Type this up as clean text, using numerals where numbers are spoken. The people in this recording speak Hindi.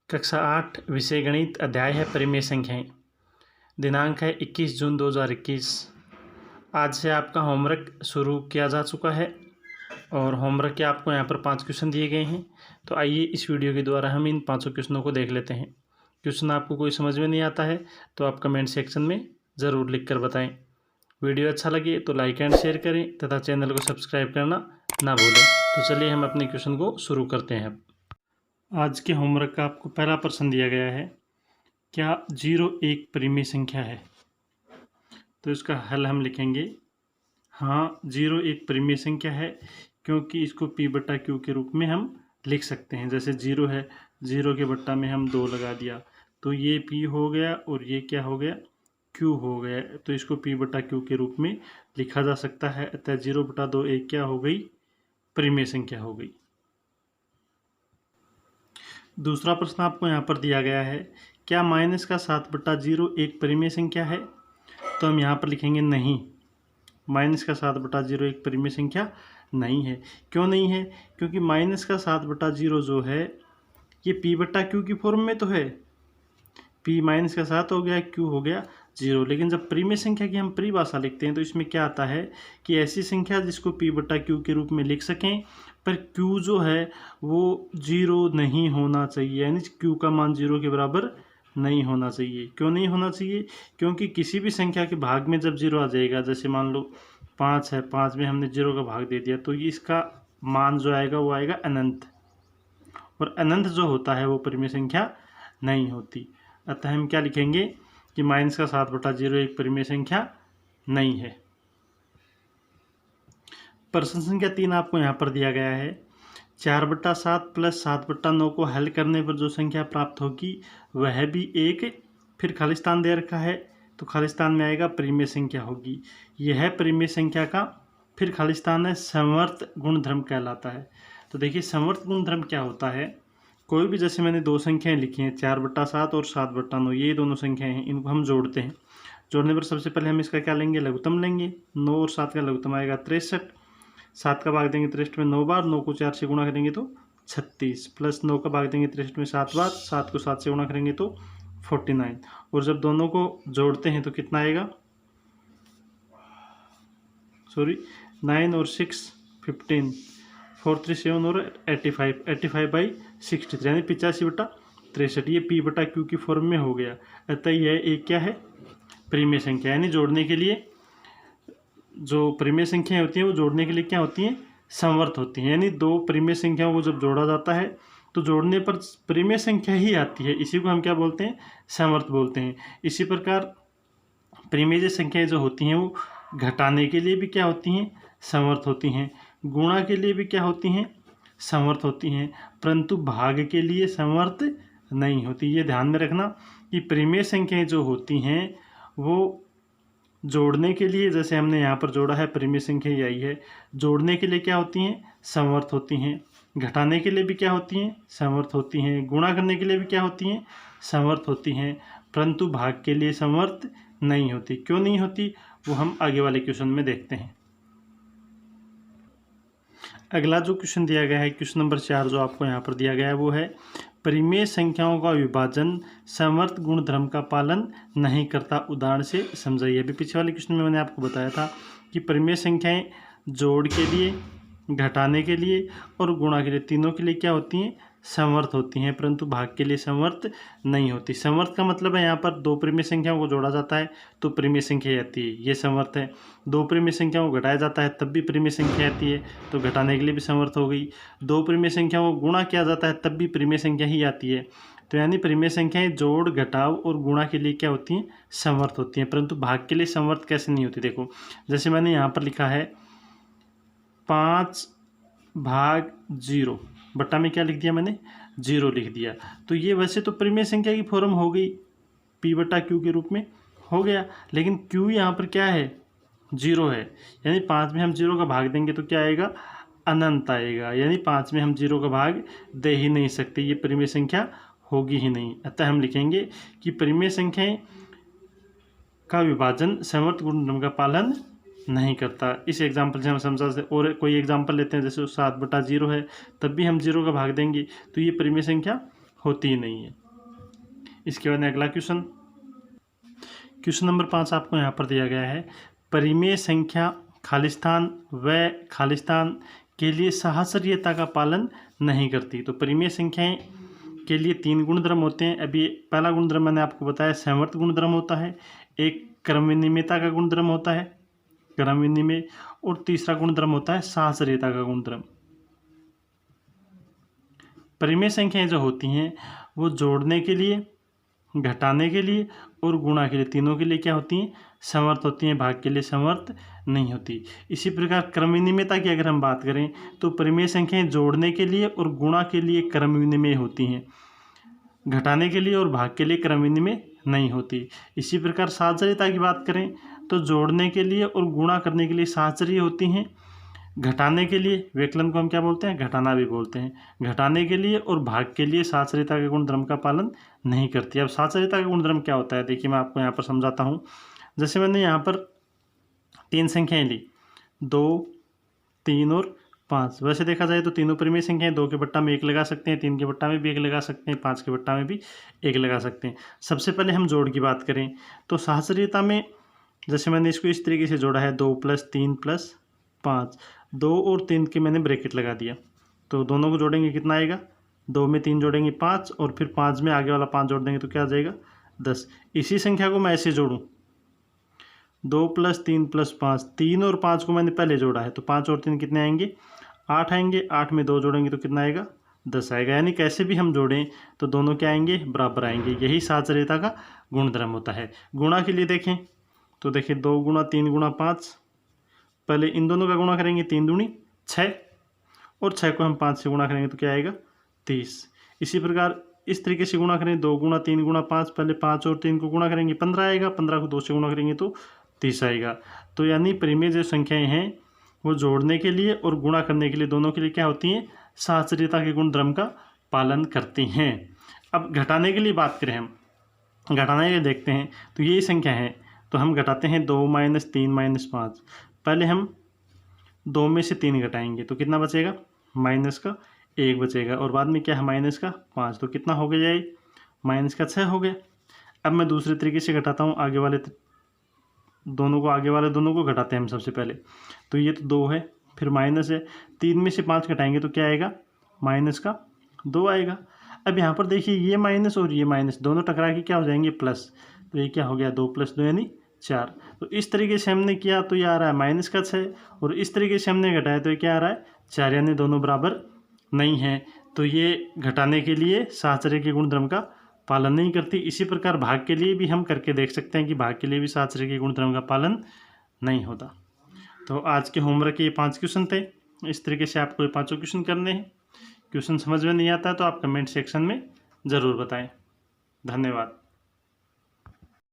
कक्षा 8 विषय गणित अध्याय है परिमेय संख्याएं। दिनांक है 21 जून 2021। आज से आपका होमवर्क शुरू किया जा चुका है और होमवर्क के आपको यहाँ पर 5 क्वेश्चन दिए गए हैं। तो आइए इस वीडियो के द्वारा हम इन 5 क्वेश्चनों को देख लेते हैं। क्वेश्चन आपको कोई समझ में नहीं आता है तो आप कमेंट सेक्शन में ज़रूर लिख कर बताएँ। वीडियो अच्छा लगे तो लाइक एंड शेयर करें तथा चैनल को सब्सक्राइब करना ना भूलें। तो चलिए हम अपने क्वेश्चन को शुरू करते हैं। आज के होमवर्क का आपको पहला प्रश्न दिया गया है, क्या 0 एक परिमेय संख्या है? तो इसका हल हम लिखेंगे, हाँ 0 एक परिमेय संख्या है, क्योंकि इसको p/q के रूप में हम लिख सकते हैं। जैसे 0 है, 0 के बट्टा में हम 2 लगा दिया तो ये p हो गया और ये क्या हो गया, q हो गया। तो इसको p/q के रूप में लिखा जा सकता है। अतः 0/2 एक क्या हो गई, परिमेय संख्या हो गई। दूसरा प्रश्न आपको यहाँ पर दिया गया है, क्या -7/0 एक परिमेय संख्या है? तो हम यहाँ पर लिखेंगे नहीं, -7/0 एक परिमेय संख्या नहीं है। क्यों नहीं है? क्योंकि -7/0 जो है ये p/q की फॉर्म में तो है। p -7 हो गया, q हो गया 0। लेकिन जब परिमेय संख्या की हम परिभाषा लिखते हैं तो इसमें क्या आता है कि ऐसी संख्या जिसको p/q के रूप में लिख सकें, पर q जो है वो 0 नहीं होना चाहिए, यानी q का मान 0 के बराबर नहीं होना चाहिए। क्यों नहीं होना चाहिए? क्योंकि किसी भी संख्या के भाग में जब 0 आ जाएगा, जैसे मान लो 5 है, 5 में हमने 0 का भाग दे दिया तो ये इसका मान जो आएगा वो आएगा अनंत, और अनंत जो होता है वो परिमेय संख्या नहीं होती। अतः हम क्या लिखेंगे कि -7/0 एक परिमेय संख्या नहीं है। प्रश्न संख्या 3 आपको यहाँ पर दिया गया है, 4/7 + 7/9 को हल करने पर जो संख्या प्राप्त होगी वह भी एक, फिर खालिस्तान दे रखा है तो खालिस्तान में आएगा परिमेय संख्या होगी। यह परिमेय संख्या का फिर खालिस्तान है समवर्त गुणधर्म कहलाता है। तो देखिए समवर्त गुणधर्म क्या होता है, कोई भी, जैसे मैंने दो संख्याएं लिखी हैं 4/7 और 7/9, ये दोनों संख्याएं हैं, इनको हम जोड़ते हैं। जोड़ने पर सबसे पहले हम इसका क्या लेंगे, लघुत्तम लेंगे। 9 और 7 का लघुत्तम आएगा 63, 7 का भाग देंगे 63 में 9 बार, 9 को 4 से गुणा करेंगे तो 36, प्लस 9 का भाग देंगे 63 में 7 बार, 7 को 7 से गुणा करेंगे तो 49। और जब दोनों को जोड़ते हैं तो कितना आएगा, 9 और 6 15, 4 3 7 और 85/63 यानी 85/63। ये p/q की फॉर्म में हो गया। अतः यह एक क्या है, परिमेय संख्या। यानी जोड़ने के लिए, जो परिमेय संख्याएं होती हैं वो जोड़ने के लिए क्या होती हैं, समवर्त होती हैं। यानी दो परिमेय संख्याओं को जब जोड़ा जाता है तो जोड़ने पर परिमेय संख्या ही आती है, इसी को हम क्या बोलते हैं, समवर्त बोलते हैं। इसी प्रकार परिमेय संख्याएं जो होती हैं वो घटाने के लिए भी क्या होती हैं, समवर्त होती हैं। गुणा के लिए भी क्या होती हैं, समवर्त होती हैं, परंतु भाग के लिए समवर्त नहीं होती। ये ध्यान में रखना कि परिमेय संख्याएं जो होती हैं वो जोड़ने के लिए, जैसे हमने यहाँ पर जोड़ा है परिमेय संख्या यही है, जोड़ने के लिए क्या होती हैं, समवर्त होती हैं। घटाने के लिए भी क्या होती हैं, समवर्त होती हैं। गुणा करने के लिए भी क्या होती हैं, समवर्त होती हैं, परंतु भाग के लिए समवर्त नहीं होती। क्यों नहीं होती वो हम आगे वाले क्वेश्चन में देखते हैं। अगला जो क्वेश्चन दिया गया है, क्वेश्चन नंबर 4 जो आपको यहाँ पर दिया गया है वो है, परिमेय संख्याओं का विभाजन समवर्त गुणधर्म का पालन नहीं करता, उदाहरण से समझाइए। अभी पिछले वाले क्वेश्चन में मैंने आपको बताया था कि परिमेय संख्याएं जोड़ के लिए, घटाने के लिए और गुणा के लिए, तीनों के लिए क्या होती हैं, समवर्त होती हैं, परंतु भाग के लिए समवर्त नहीं होती। समवर्त का मतलब है यहाँ पर दो परिमेय संख्याओं को जोड़ा जाता है तो परिमेय संख्या आती है, ये समवर्त है। दो परिमेय संख्याओं को घटाया जाता है तब भी परिमेय संख्या आती है, तो घटाने के लिए भी समवर्त हो गई। दो परिमेय संख्याओं को गुणा किया जाता है तब भी परिमेय संख्या ही आती है। तो यानी परिमेय संख्याएं जोड़, घटाव और गुणा के लिए क्या होती हैं, समवर्त होती हैं, परंतु भाग के लिए समवर्त कैसे नहीं होती। देखो जैसे मैंने यहाँ पर लिखा है 5/0, बट्टा में क्या लिख दिया मैंने, 0 लिख दिया। तो ये वैसे तो परिमेय संख्या की फॉर्म हो गई, p/q के रूप में हो गया, लेकिन q यहाँ पर क्या है, 0 है। यानी 5 में हम 0 का भाग देंगे तो क्या आएगा, अनंत आएगा। यानी 5 में हम 0 का भाग दे ही नहीं सकते, ये परिमेय संख्या होगी ही नहीं। अतः हम लिखेंगे कि परिमेय संख्याएं का विभाजन समवर्त गुणधर्म का पालन नहीं करता। इस एग्जाम्पल से हम समझा सकते। और कोई एग्जाम्पल लेते हैं, जैसे 7/0 है, तब भी हम 0 का भाग देंगे तो ये परिमेय संख्या होती ही नहीं है। इसके बाद अगला क्वेश्चन नंबर 5 आपको यहाँ पर दिया गया है। परिमेय संख्या खालिस्तान व खालिस्तान के लिए सहस्रीयता का पालन नहीं करती। तो परिमेय संख्याएं के लिए 3 गुणधर्म होते हैं। अभी पहला गुणधर्म मैंने आपको बताया समवर्त गुणधर्म होता है, एक क्रम विनिमयता का गुणधर्म होता है, क्रम विनिमय, और तीसरा गुणधर्म होता है सहस्रीयता का गुणधर्म। परिमेय संख्याएं जो होती हैं वो जोड़ने के लिए, घटाने के लिए और गुणा के लिए, तीनों के लिए क्या होती हैं? समवर्त होती हैं, भाग के लिए समवर्त नहीं होती। इसी प्रकार क्रम विनिमयता की अगर हम बात करें तो परिमेय संख्याएं जोड़ने के लिए और गुणा के लिए क्रम विनिमय होती हैं, घटाने के लिए और भाग के लिए क्रम विनिमय नहीं होती। इसी प्रकार सहस्रीयता की बात करें तो जोड़ने के लिए और गुणा करने के लिए सहस्रीय होती हैं, घटाने के लिए, विकलन को हम क्या बोलते हैं? घटाना भी बोलते हैं, घटाने के लिए और भाग के लिए सहस्रीयता के गुणधर्म का पालन नहीं करती। अब सहस्रीयता का गुणधर्म क्या होता है, देखिए मैं आपको यहाँ पर समझाता हूँ। जैसे मैंने यहाँ पर 3 संख्याएं ली, 2, 3 और 5। वैसे देखा जाए तो तीनों परिमेय संख्याएं 2 के बट्टा में 1 लगा सकते हैं, 3 के बट्टा में भी 1 लगा सकते हैं, 5 के बट्टा में भी 1 लगा सकते हैं। सबसे पहले हम जोड़ की बात करें तो सहस्रीयता में जैसे मैंने इसको इस तरीके से जोड़ा है, 2 + 3 + 5, 2 और 3 के मैंने ब्रैकेट लगा दिया, तो दोनों को जोड़ेंगे कितना आएगा? 2 में 3 जोड़ेंगे 5 और फिर 5 में आगे वाला 5 जोड़ देंगे तो क्या आ जाएगा? 10। इसी संख्या को मैं ऐसे जोड़ूं, 2 + 3 + 5, 3 और 5 को मैंने पहले जोड़ा है तो 5 और 3 कितने आएंगे? 8 आएंगे, 8 में 2 जोड़ेंगे तो कितना आएगा? 10 आएगा। यानी कैसे भी हम जोड़ें तो दोनों क्या आएंगे? बराबर आएंगे। यही सहस्रीयता का गुणधर्म होता है। गुणा के लिए देखें तो देखिए 2 × 3 × 5, पहले इन दोनों का गुणा करेंगे, 3 दूनी 6 और 6 को हम 5 से गुणा करेंगे तो क्या आएगा? 30। इसी प्रकार इस तरीके से गुणा करें, 2 × 3 × 5, पहले 5 और 3 को गुणा करेंगे 15 आएगा, 15 को 2 से गुणा करेंगे तो 30 आएगा। तो यानी परिमेय जो संख्याएं हैं वो जोड़ने के लिए और गुणा करने के लिए, दोनों के लिए क्या होती हैं? सहस्रीयता के गुणधर्म का पालन करती हैं। अब घटाने के लिए बात करें, हम घटाने के लिए देखते हैं तो यही संख्या है तो हम घटाते हैं 2 - 3 - 5। पहले हम 2 में से 3 घटाएंगे तो कितना बचेगा? -1 बचेगा, और बाद में क्या है? -5, तो कितना हो गया? ये -6 हो गया। अब मैं दूसरे तरीके से घटाता हूँ, आगे वाले दोनों को घटाते हैं हम सबसे पहले। तो ये तो 2 है, फिर माइनस है, 3 में से 5 घटाएंगे तो क्या आएगा? -2 आएगा। अब यहाँ पर देखिए ये माइनस और ये माइनस दोनों टकरा के क्या हो जाएंगे? प्लस। तो ये क्या हो गया? 2 + 2 यानी 4। तो इस तरीके से हमने किया तो ये आ रहा है -6, और इस तरीके से हमने घटाया तो ये क्या आ रहा है? 4, यानी दोनों बराबर नहीं है। तो ये घटाने के लिए सहस्रीय के गुणधर्म का पालन नहीं करती। इसी प्रकार भाग के लिए भी हम करके देख सकते हैं कि भाग के लिए भी सहस्रीय के गुणधर्म का पालन नहीं होता। तो आज के होमवर्क के ये 5 क्वेश्चन थे। इस तरीके से आपको ये 5 क्वेश्चन करने हैं। क्वेश्चन समझ में नहीं आता तो आप कमेंट सेक्शन में ज़रूर बताएं। धन्यवाद।